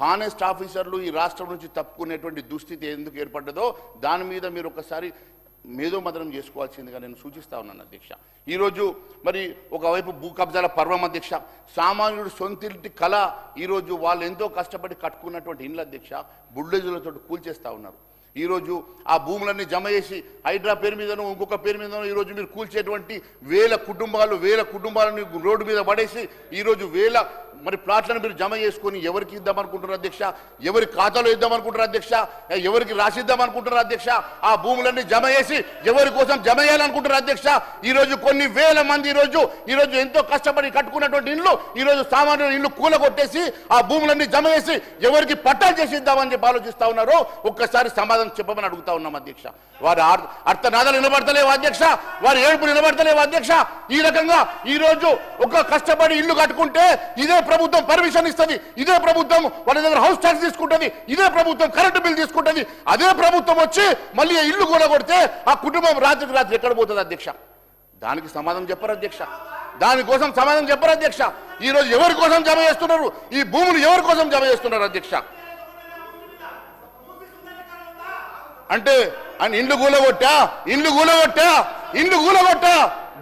Honest ఆఫీసర్లు ఈ రాష్ట్రం నుంచి తప్పుకునేటువంటి దుస్థితి ఎందుకు ఏర్పడ్డదో దాని మీద మీరు ఒకసారి మేధోమథనం చేసుకోవాల్సిందిగా నేను సూచిస్తా ఉన్నాను అధ్యక్ష. ఈరోజు మరి ఒకవైపు భూ కబ్జాల పర్వం అధ్యక్ష, సామాన్యుడు సొంతింటి కళ ఈరోజు వాళ్ళు ఎంతో కష్టపడి కట్టుకున్నటువంటి ఇండ్ల అధ్యక్ష బుల్డోజర్లతో కూల్చేస్తూ ఉన్నారు. ఈరోజు ఆ భూములన్నీ జమ చేసి హైడ్రా పేరు మీదనో ఇంకొక పేరు మీదనో ఈరోజు మీరు కూల్చేటువంటి వేల కుటుంబాలను రోడ్డు మీద పడేసి ఈరోజు వేల మరి ప్లాట్లను మీరు జమ చేసుకొని ఎవరికి ఇద్దామనుకుంటున్నారు అధ్యక్ష, ఎవరి ఖాతాలో ఇద్దామనుకుంటున్నారు అధ్యక్ష, ఎవరికి రాసిద్దామనుకుంటున్నారు అధ్యక్ష, ఆ భూములన్నీ జమ చేసి ఎవరి కోసం జమ చేయాలనుకుంటున్నారు అధ్యక్ష. ఈరోజు కొన్ని వేల మంది ఈరోజు ఎంతో కష్టపడి కట్టుకున్నటువంటి ఇండ్లు ఈరోజు సామాన్య ఇండ్లు కూలగొట్టేసి ఆ భూములన్నీ జమ చేసి ఎవరికి పట్టాలు చేసి ఇద్దామని చెప్పి ఆలోచిస్తా ఉన్నారు. ఒక్కసారి సమాధానం చెప్పమని అడుగుతా ఉన్నాం అధ్యక్ష. వారి అర్థనాదాలు నిలబడతలేవు అధ్యక్ష, వారి ఏడుపు నిలబడతలేవు అధ్యక్ష. ఈ రకంగా ఈరోజు ఒక కష్టపడి ఇల్లు కట్టుకుంటే ఇదే ప్రభుత్వం పర్మిషన్ ఇస్తుంది, ఇదే ప్రభుత్వం వాళ్ళ దగ్గర హౌస్ ట్యాక్స్ తీసుకుంటుంది, ఇదే ప్రభుత్వం కరెంటు బిల్ తీసుకుంటుంది. అదే ప్రభుత్వం వచ్చి మళ్ళీ ఇల్లు కూలగొడితే ఆ కుటుంబం రాత్రికి రాత్రి ఎక్కడ పోతుంది అధ్యక్ష? దానికి సమాధానం చెప్పరు అధ్యక్ష, దానికోసం సమాధానం చెప్పరు అధ్యక్ష. ఈరోజు ఎవరి కోసం జమ చేస్తున్నారు, ఈ భూములు ఎవరి కోసం జమ చేస్తున్నారు అధ్యక్ష? అంటే ఆయన ఇండ్లు కూలగొట్టా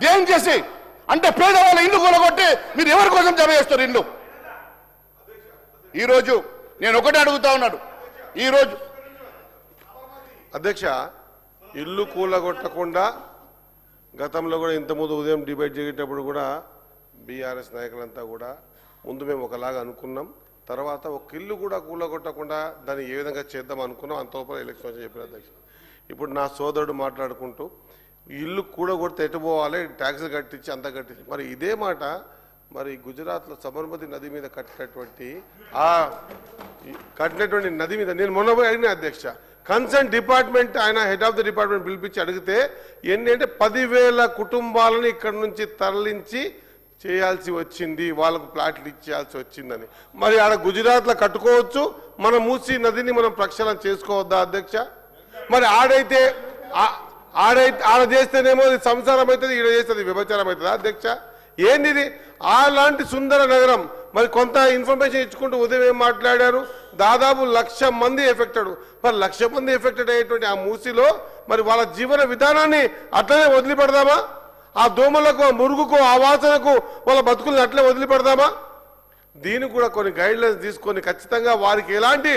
దేం చేసి అంటే పేదవాళ్ళ ఇండ్లు కూలగొట్టి మీరు ఎవరి కోసం జమ చేస్తారు ఇండ్లు? ఈరోజు నేను ఒకటే అడుగుతా ఉన్నాడు. ఈరోజు అధ్యక్ష ఇల్లు కూలగొట్టకుండా గతంలో కూడా ఇంతకుముందు ఉదయం డిబేట్ జరిగేటప్పుడు కూడా బీఆర్ఎస్ నాయకులంతా కూడా ముందు మేము ఒకలాగా అనుకున్నాం, తర్వాత ఒక ఇల్లు కూడా కూలగొట్టకుండా దాన్ని ఏ విధంగా చేద్దాం అనుకున్నాం. అంతలోపల ఎలక్షన్ చెప్పిన అధ్యక్ష. ఇప్పుడు నా సోదరుడు మాట్లాడుకుంటూ ఇల్లు కూడగొడితే ఎటు పోవాలి, ట్యాక్సులు కట్టించి అంతా కట్టించి, మరి ఇదే మాట మరి గుజరాత్లో సబర్మతి నది మీద కట్టినటువంటి నది మీద నేను మొన్న పోయి అడిగిన అధ్యక్ష, కన్సర్న్ డిపార్ట్మెంట్ ఆయన హెడ్ ఆఫ్ ద డిపార్ట్మెంట్ పిలిపించి అడిగితే ఏంటంటే 10,000 కుటుంబాలను ఇక్కడ నుంచి తరలించి చేయాల్సి వచ్చింది, వాళ్ళకు ప్లాట్లు ఇచ్చేయాల్సి వచ్చిందని. మరి ఆడ గుజరాత్లో కట్టుకోవచ్చు, మన మూసీ నదిని మనం ప్రక్షాళన చేసుకోవద్దా అధ్యక్ష? మరి ఆడ చేస్తేనేమో సంసారం అవుతుంది, ఈడ చేస్తుంది విభచారం అవుతుందా అధ్యక్ష? ఏంది అలాంటి సుందర నగరం. మరి కొంత ఇన్ఫర్మేషన్ ఇచ్చుకుంటూ ఉదయం ఏం మాట్లాడారు, దాదాపు 1,00,000 మంది ఎఫెక్టెడ్. మరి 1,00,000 మంది ఎఫెక్టెడ్ అయ్యేటువంటి ఆ మూసీలో మరి వాళ్ళ జీవన విధానాన్ని అట్లనే వదిలిపెడదామా? ఆ దోమలకు, ఆ మురుగుకు, ఆ వాసనకు వాళ్ళ బతుకుల్ని అట్లే వదిలిపెడదామా? దీనికి కూడా కొన్ని గైడ్లైన్స్ తీసుకొని ఖచ్చితంగా వారికి ఎలాంటి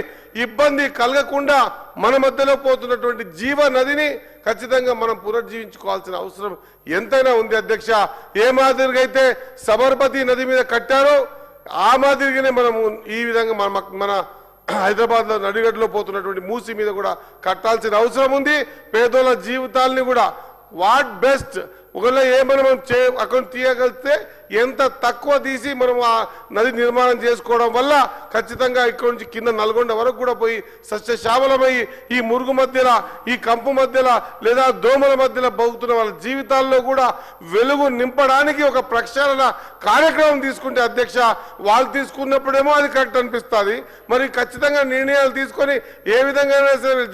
ఇబ్బంది కలగకుండా మన మధ్యలో పోతున్నటువంటి జీవ నదిని ఖచ్చితంగా మనం పునర్జీవించుకోవాల్సిన అవసరం ఎంతైనా ఉంది అధ్యక్ష. ఏ మాదిరిగా అయితే సబర్మతి నది మీద కట్టారో ఆ మాదిరిగానే మనం ఈ విధంగా మన హైదరాబాద్లో నడిగడ్డలో పోతున్నటువంటి మూసి మీద కూడా కట్టాల్సిన అవసరం ఉంది. పేదోళ్ళ జీవితాలని కూడా వాట్ బెస్ట్ ఒకవేళ ఏమైనా మనం అక్కడ తీయగలిగితే ఎంత తక్కువ తీసి మనం ఆ నది నిర్మాణం చేసుకోవడం వల్ల ఖచ్చితంగా ఇక్కడ నుంచి కింద నల్గొండ వరకు కూడా పోయి సస్యశ్యామలమై ఈ మురుగు మధ్యలో, ఈ కంపు మధ్యలో లేదా దోమల మధ్యలో బతుకుతున్న వాళ్ళ జీవితాల్లో కూడా వెలుగు నింపడానికి ఒక ప్రక్షాళన కార్యక్రమం తీసుకుంటే అధ్యక్ష, వాళ్ళు తీసుకున్నప్పుడేమో అది కరెక్ట్ అనిపిస్తుంది. మరి ఖచ్చితంగా నిర్ణయాలు తీసుకొని ఏ విధంగా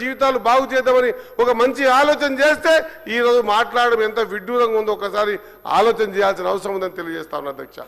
జీవితాలు బాగు చేద్దామని ఒక మంచి ఆలోచన చేస్తే ఈరోజు మాట్లాడడం ఎంత విడ్డూరంగా ఉందో ఒకసారి ఆలోచన చేయాల్సిన అవసరం ఉందని తెలియజేస్తా ఉన్నా అధ్యక్ష.